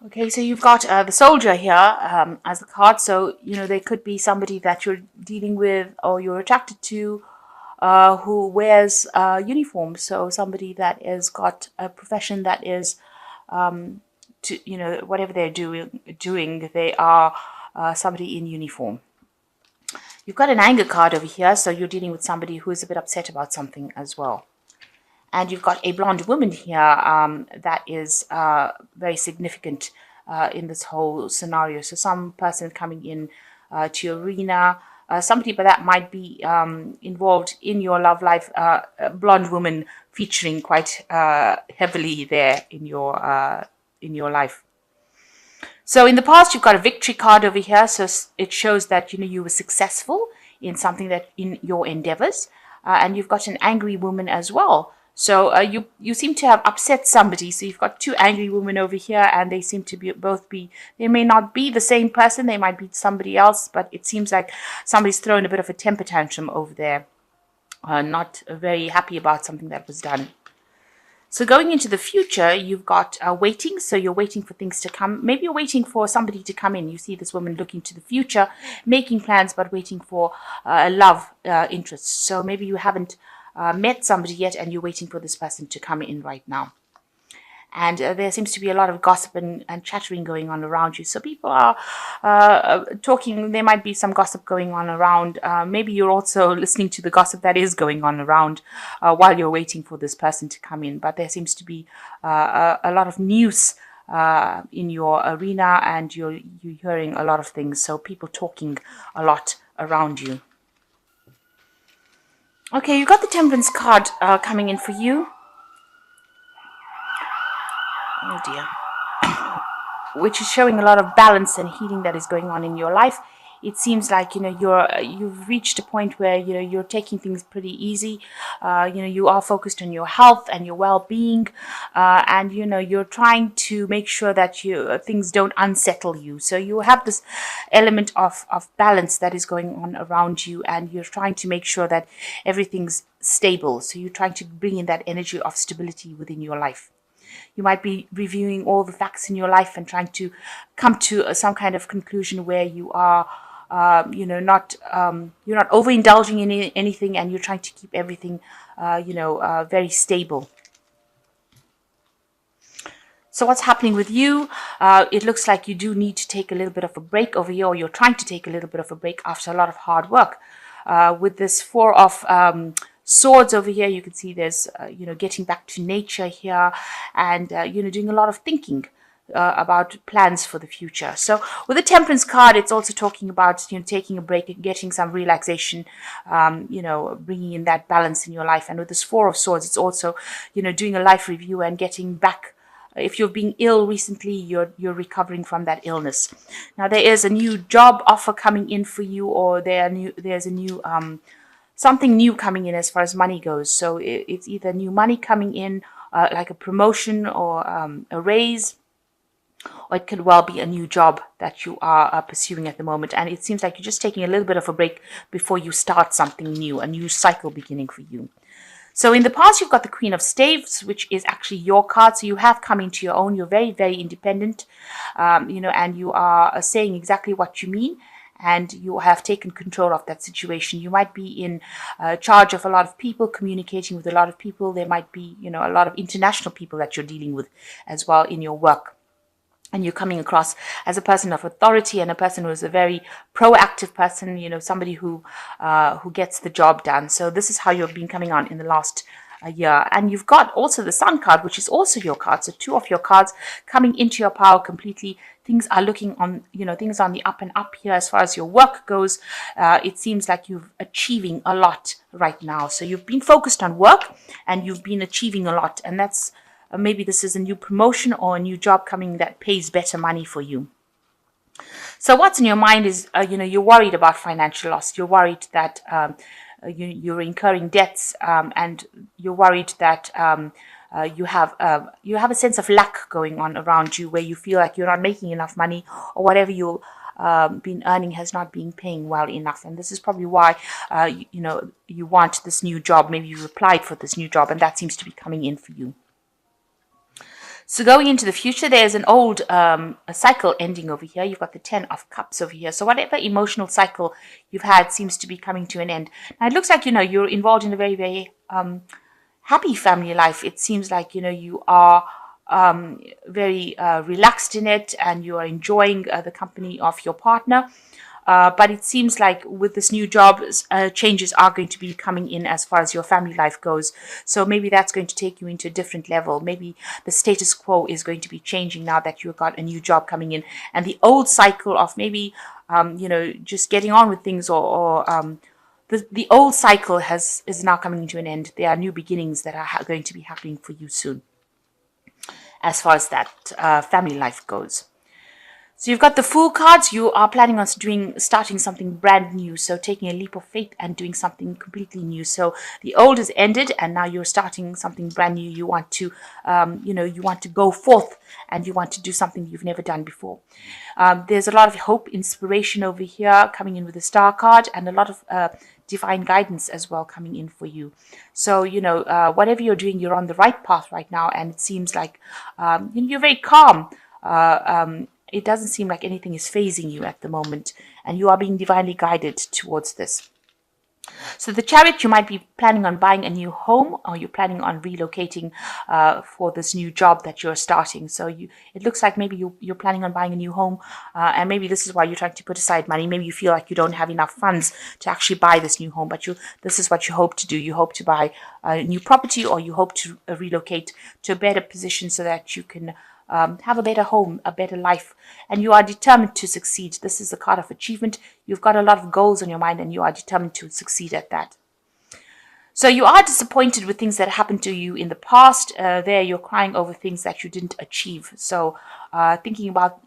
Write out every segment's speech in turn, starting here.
Okay, so you've got the soldier here as the card. So, there could be somebody that you're dealing with or you're attracted to who wears uniform. So, somebody that has got a profession that is, whatever they're doing they are somebody in uniform. You've got an anger card over here. So, you're dealing with somebody who is a bit upset about something as well. And you've got a blonde woman here that is very significant in this whole scenario. So some person coming in to your arena, somebody but that might be involved in your love life, a blonde woman featuring quite heavily there in your life. So in the past, you've got a victory card over here. So it shows that you were successful in something that in your endeavors, and you've got an angry woman as well. So you seem to have upset somebody. So you've got two angry women over here, and they seem to be both be. They may not be the same person. They might be somebody else, but it seems like somebody's thrown a bit of a temper tantrum over there, not very happy about something that was done. So going into the future, you've got waiting. So you're waiting for things to come. Maybe you're waiting for somebody to come in. You see this woman looking to the future, making plans, but waiting for a love interest. So maybe you haven't met somebody yet and you're waiting for this person to come in right now. And there seems to be a lot of gossip and chattering going on around you. So people are talking. There might be some gossip going on around. Maybe you're also listening to the gossip that is going on around while you're waiting for this person to come in. But there seems to be a lot of news in your arena, and you're hearing a lot of things. So people talking a lot around you. Okay, you got the Temperance card coming in for you. Oh dear. Which is showing a lot of balance and healing that is going on in your life. It seems like you've reached a point where you're taking things pretty easy. You are focused on your health and your well-being, and you're trying to make sure that things don't unsettle you. So you have this element of balance that is going on around you, and you're trying to make sure that everything's stable. So you're trying to bring in that energy of stability within your life. You might be reviewing all the facts in your life and trying to come to some kind of conclusion where you are, not you're not overindulging in anything, and you're trying to keep everything, very stable. So what's happening with you? It looks like you do need to take a little bit of a break over here, or you're trying to take a little bit of a break after a lot of hard work. With this Four of Swords over here, you can see there's, getting back to nature here, and, doing a lot of thinking about plans for the future. So with the Temperance card, it's also talking about, taking a break, getting some relaxation, bringing in that balance in your life. And with this Four of Swords, it's also, doing a life review and getting back. If you've been ill recently, you're recovering from that illness. Now there is a new job offer coming in for you, or there's a new something new coming in as far as money goes. So it's either new money coming in, like a promotion or a raise, or it could well be a new job that you are pursuing at the moment. And it seems like you're just taking a little bit of a break before you start something new, a new cycle beginning for you. So in the past, you've got the Queen of Staves, which is actually your card. So you have come into your own. You're very, very independent, and you are saying exactly what you mean. And you have taken control of that situation. You might be in charge of a lot of people, communicating with a lot of people. There might be, a lot of international people that you're dealing with as well in your work. And you're coming across as a person of authority and a person who is a very proactive person, somebody who gets the job done. So this is how you've been coming on in the last year. And you've got also the Sun card, which is also your card. So two of your cards coming into your power completely. Things are looking on, things on the up and up here as far as your work goes. It seems like you're achieving a lot right now. So you've been focused on work and you've been achieving a lot. And that's maybe this is a new promotion or a new job coming that pays better money for you. So what's in your mind is, you're worried about financial loss. You're worried that you're incurring debts, and you're worried that you have a sense of lack going on around you, where you feel like you're not making enough money, or whatever you've been earning has not been paying well enough. And this is probably why you want this new job. Maybe you applied for this new job, and that seems to be coming in for you. So going into the future, there's an old a cycle ending over here. You've got the 10 of Cups over here. So whatever emotional cycle you've had seems to be coming to an end. Now it looks like, you're involved in a very, very happy family life. It seems like, you are very relaxed in it, and you are enjoying the company of your partner. But it seems like with this new job, changes are going to be coming in as far as your family life goes. So maybe that's going to take you into a different level. Maybe the status quo is going to be changing now that you've got a new job coming in. And the old cycle of maybe, just getting on with things, or the old cycle is now coming to an end. There are new beginnings that are going to be happening for you soon, as far as that family life goes. So you've got the Fool cards. You are planning on starting something brand new. So taking a leap of faith and doing something completely new. So the old is ended, and now you're starting something brand new. You want to, you want to go forth, and you want to do something you've never done before. There's a lot of hope, inspiration over here coming in with the Star card, and a lot of divine guidance as well coming in for you. So, whatever you're doing, you're on the right path right now, and it seems like you're very calm. It doesn't seem like anything is phasing you at the moment, and you are being divinely guided towards this. So the Chariot, you might be planning on buying a new home, or you're planning on relocating for this new job that you're starting. So it looks like maybe you're planning on buying a new home, and maybe this is why you're trying to put aside money. Maybe you feel like you don't have enough funds to actually buy this new home, but this is what you hope to do. You hope to buy a new property, or you hope to relocate to a better position so that you can have a better home, a better life, and you are determined to succeed. This is a card of achievement. You've got a lot of goals on your mind, and you are determined to succeed at that. So you are disappointed with things that happened to you in the past. There, you're crying over things that you didn't achieve. So thinking about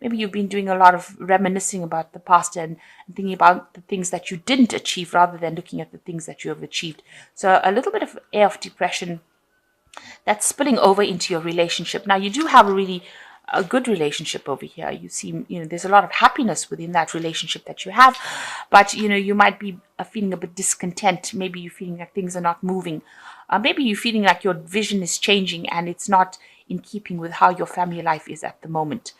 maybe you've been doing a lot of reminiscing about the past, and thinking about the things that you didn't achieve rather than looking at the things that you have achieved. So a little bit of air of depression that's spilling over into your relationship. Now, you do have a good relationship over here. You seem, there's a lot of happiness within that relationship that you have, but, you might be feeling a bit discontent. Maybe you're feeling like things are not moving. Maybe you're feeling like your vision is changing, and it's not in keeping with how your family life is at the moment.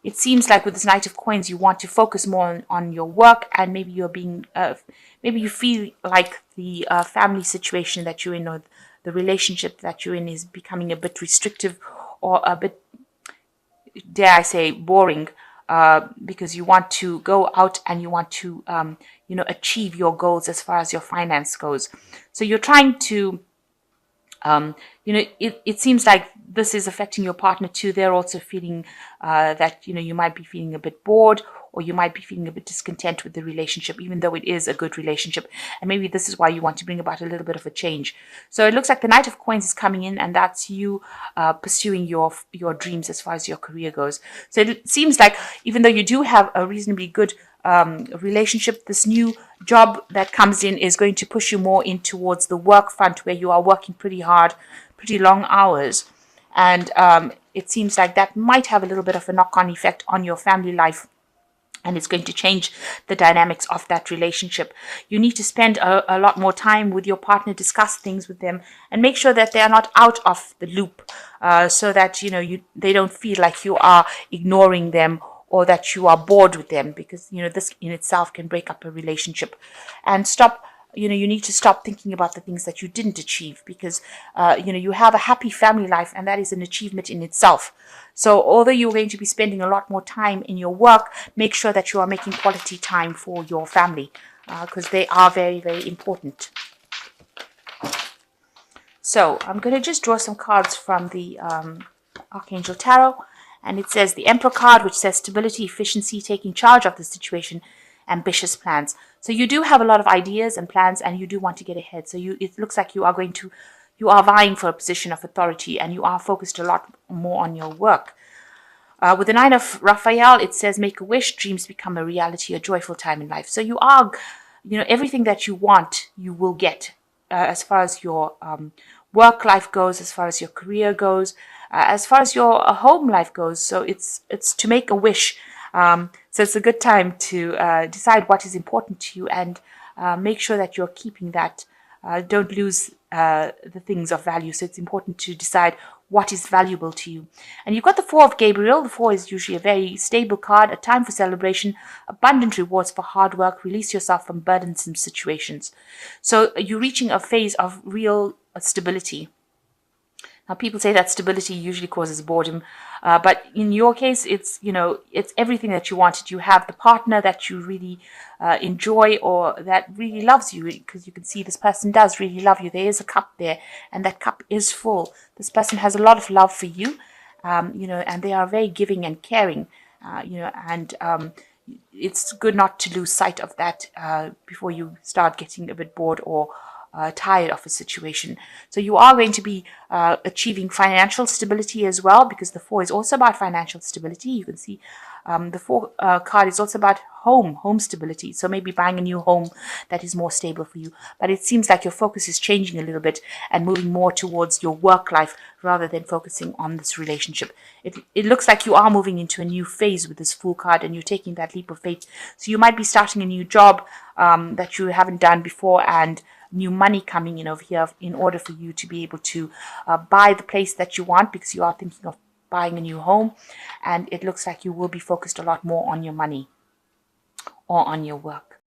It seems like with this Knight of Coins, you want to focus more on your work, and maybe maybe you feel like the family situation that you're in, or the relationship that you're in, is becoming a bit restrictive, or a bit, dare I say, boring, because you want to go out and you want to, achieve your goals as far as your finance goes. So you're trying to, it seems like this is affecting your partner too. They're also feeling that, you might be feeling a bit bored, or you might be feeling a bit discontent with the relationship, even though it is a good relationship. And maybe this is why you want to bring about a little bit of a change. So it looks like the Knight of Coins is coming in, and that's you pursuing your dreams as far as your career goes. So it seems like even though you do have a reasonably good relationship, this new job that comes in is going to push you more in towards the work front, where you are working pretty hard, pretty long hours. And it seems like that might have a little bit of a knock-on effect on your family life, and it's going to change the dynamics of that relationship. You need to spend a lot more time with your partner, discuss things with them, and make sure that they are not out of the loop, so that they don't feel like you are ignoring them, or that you are bored with them, because this in itself can break up a relationship. And you need to stop thinking about the things that you didn't achieve, because you have a happy family life, and that is an achievement in itself. So although you're going to be spending a lot more time in your work, make sure that you are making quality time for your family, because they are very, very important. So I'm going to just draw some cards from the Archangel Tarot, and it says the Emperor card, which says stability, efficiency, taking charge of the situation, ambitious plans. So you do have a lot of ideas and plans, and you do want to get ahead. So it looks like you are vying for a position of authority, and you are focused a lot more on your work. With the Nine of Raphael, it says make a wish, dreams become a reality, a joyful time in life. So you are, everything that you want, you will get, as far as your work life goes, as far as your career goes, as far as your home life goes. So it's to make a wish. So it's a good time to decide what is important to you, and make sure that you're keeping that. Don't lose the things of value. So it's important to decide what is valuable to you. And you've got the Four of Gabriel. The Four is usually a very stable card, a time for celebration, abundant rewards for hard work, release yourself from burdensome situations. So you're reaching a phase of real stability. Now, people say that stability usually causes boredom, but in your case, it's everything that you wanted. You have the partner that you really enjoy, or that really loves you, because you can see this person does really love you. There is a cup there, and that cup is full. This person has a lot of love for you, and they are very giving and caring, and it's good not to lose sight of that before you start getting a bit bored or tired of a situation. So you are going to be achieving financial stability as well, because the Four is also about financial stability. You can see the Four card is also about home stability. So maybe buying a new home that is more stable for you. But it seems like your focus is changing a little bit and moving more towards your work life rather than focusing on this relationship. It looks like you are moving into a new phase with this Fool card, and you're taking that leap of faith. So you might be starting a new job that you haven't done before, and new money coming in over here in order for you to be able to buy the place that you want, because you are thinking of buying a new home. And it looks like you will be focused a lot more on your money or on your work.